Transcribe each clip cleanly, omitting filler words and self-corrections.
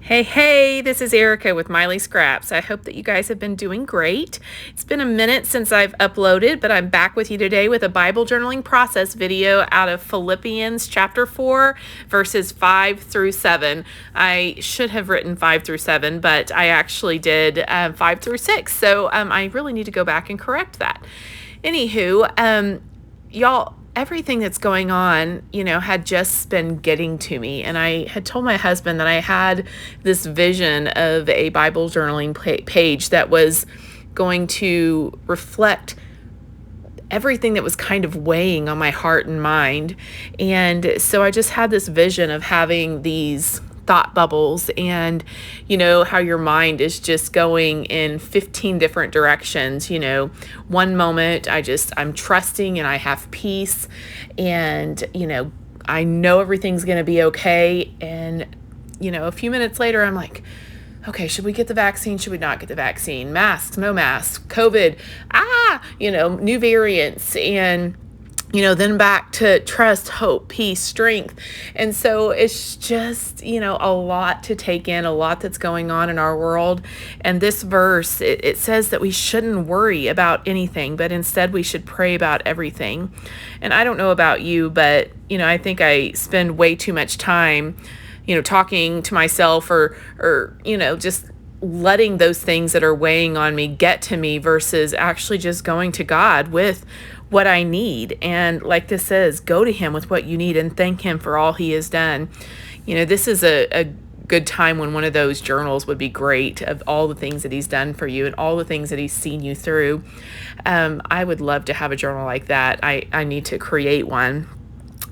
Hey, this is Erica with Miley Scraps. I hope that you guys have been doing great. It's been a minute since I've uploaded, but I'm back with you today with a Bible journaling process video out of Philippians chapter 4, verses 5 through 7. I should have written 5 through 7, but I actually did 5 through 6, so I really need to go back and correct that. Anywho, y'all, everything that's going on, had just been getting to me. And I had told my husband that I had this vision of a Bible journaling page that was going to reflect everything that was kind of weighing on my heart and mind. And so I just had this vision of having these thought bubbles and how your mind is just going in 15 different directions. One moment I'm trusting and I have peace, and I know everything's going to be okay, and a few minutes later I'm like, okay, should we get the vaccine? Should we not get the vaccine? Masks, no masks, COVID, new variants, and then back to trust, hope, peace, strength. And so it's just, a lot to take in, a lot that's going on in our world. And this verse, it says that we shouldn't worry about anything, but instead we should pray about everything. And I don't know about you, but, I think I spend way too much time, talking to myself or just letting those things that are weighing on me get to me versus actually just going to God with what I need. And like this says, go to him with what you need and thank him for all he has done. This is a good time when one of those journals would be great, of all the things that he's done for you and all the things that he's seen you through. I would love to have a journal like that. I need to create one.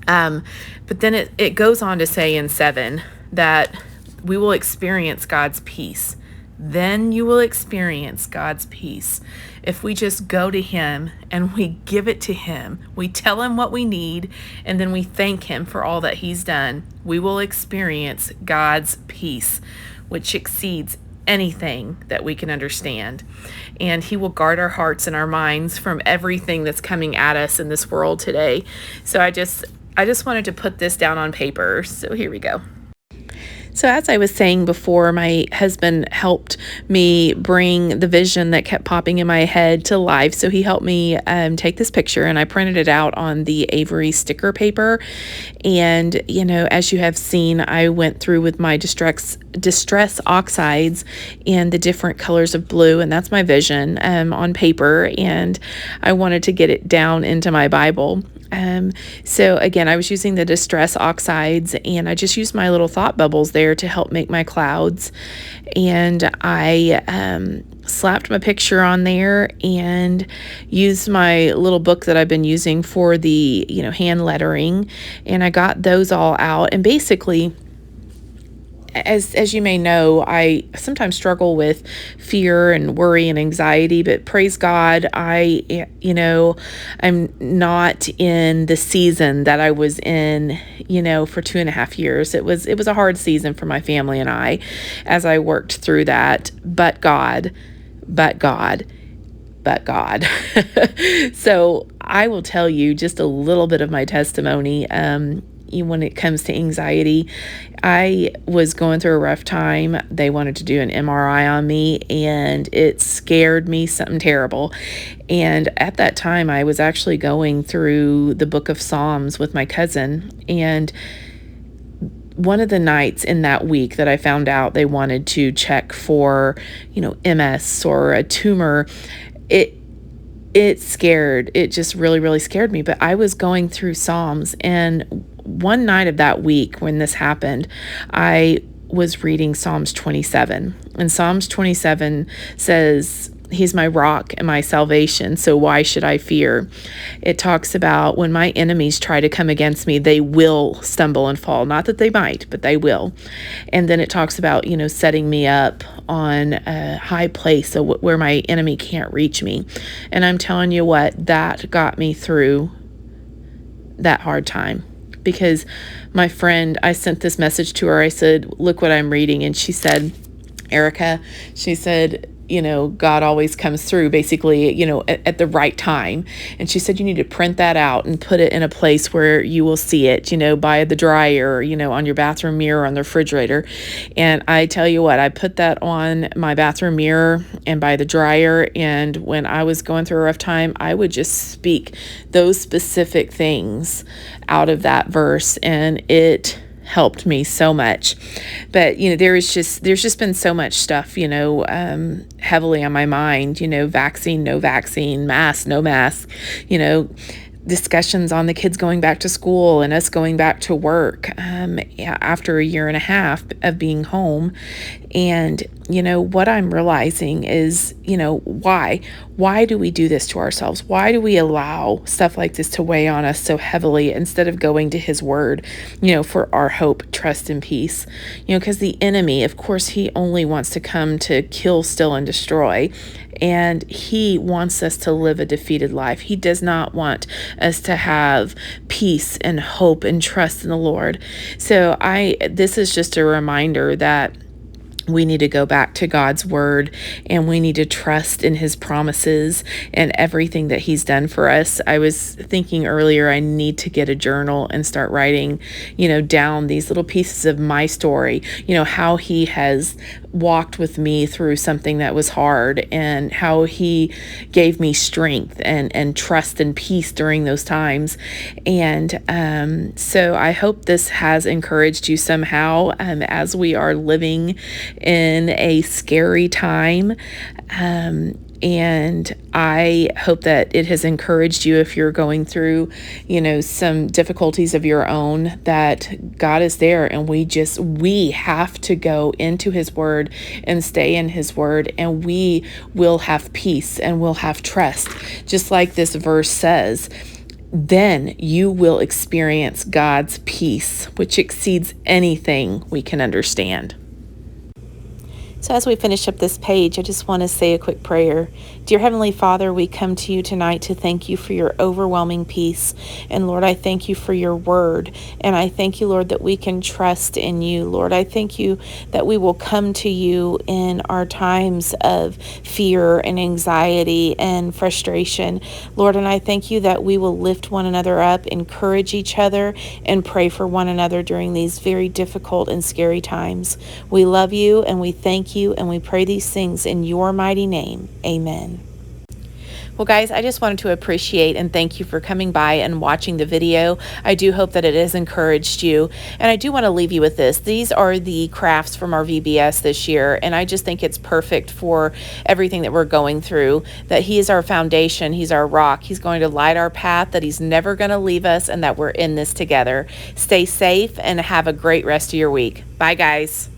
But then it goes on to say in 7 that we will experience God's peace. Then you will experience God's peace. If we just go to him and we give it to him, we tell him what we need, and then we thank him for all that he's done, we will experience God's peace, which exceeds anything that we can understand. And he will guard our hearts and our minds from everything that's coming at us in this world today. So I just wanted to put this down on paper. So here we go. So as I was saying before, my husband helped me bring the vision that kept popping in my head to life. So he helped me take this picture, and I printed it out on the Avery sticker paper. And, as you have seen, I went through with my distress oxides and the different colors of blue, and that's my vision on paper. And I wanted to get it down into my Bible. So again, I was using the distress oxides, and I just used my little thought bubbles there to help make my clouds. And I slapped my picture on there and used my little book that I've been using for the, hand lettering. And I got those all out. And basically, as you may know, I sometimes struggle with fear and worry and anxiety, but praise God, I'm not in the season that I was in, for 2.5 years. It was a hard season for my family and I, as I worked through that, but God. So I will tell you just a little bit of my testimony. When it comes to anxiety, I was going through a rough time. They wanted to do an MRI on me, and it scared me something terrible. And at that time, I was actually going through the book of Psalms with my cousin. And one of the nights in that week that I found out they wanted to check for, MS or a tumor, it just really, really scared me. But I was going through Psalms, and one night of that week when this happened, I was reading Psalms 27. And Psalms 27 says, he's my rock and my salvation, so why should I fear? It talks about when my enemies try to come against me, they will stumble and fall. Not that they might, but they will. And then it talks about, setting me up on a high place so where my enemy can't reach me. And I'm telling you what, that got me through that hard time. Because my friend, I sent this message to her. I said, look what I'm reading. And she said, Erica, she said, God always comes through basically, at the right time. And she said, you need to print that out and put it in a place where you will see it, by the dryer, on your bathroom mirror, on the refrigerator. And I tell you what, I put that on my bathroom mirror and by the dryer. And when I was going through a rough time, I would just speak those specific things out of that verse, and it helped me so much. But there's just been so much stuff, heavily on my mind, vaccine, no vaccine, mask, no mask, discussions on the kids going back to school and us going back to work after a year and a half of being home. And what I'm realizing is, why do we do this to ourselves? Why do we allow stuff like this to weigh on us so heavily instead of going to his word, for our hope, trust, and peace? Because the enemy, of course, he only wants to come to kill, steal, and destroy. And he wants us to live a defeated life. He does not want us to have peace and hope and trust in the Lord. So this is just a reminder that we need to go back to God's word, and we need to trust in his promises and everything that he's done for us. I was thinking earlier, I need to get a journal and start writing, down these little pieces of my story, how he has walked with me through something that was hard, and how he gave me strength and trust and peace during those times. And so I hope this has encouraged you somehow as we are living in a scary time. And I hope that it has encouraged you if you're going through, some difficulties of your own, that God is there, and we have to go into his word and stay in his word, and we will have peace and we'll have trust. Just like this verse says, then you will experience God's peace, which exceeds anything we can understand. So as we finish up this page, I just want to say a quick prayer. Dear Heavenly Father, we come to you tonight to thank you for your overwhelming peace. And Lord, I thank you for your word. And I thank you, Lord, that we can trust in you. Lord, I thank you that we will come to you in our times of fear and anxiety and frustration. Lord, and I thank you that we will lift one another up, encourage each other, and pray for one another during these very difficult and scary times. We love you, and we thank you, and we pray these things in your mighty name. Amen. Well, guys, I just wanted to appreciate and thank you for coming by and watching the video. I do hope that it has encouraged you. And I do want to leave you with this. These are the crafts from our VBS this year, and I just think it's perfect for everything that we're going through, that he is our foundation, he's our rock, he's going to light our path, that he's never going to leave us, and that we're in this together. Stay safe and have a great rest of your week. Bye, guys.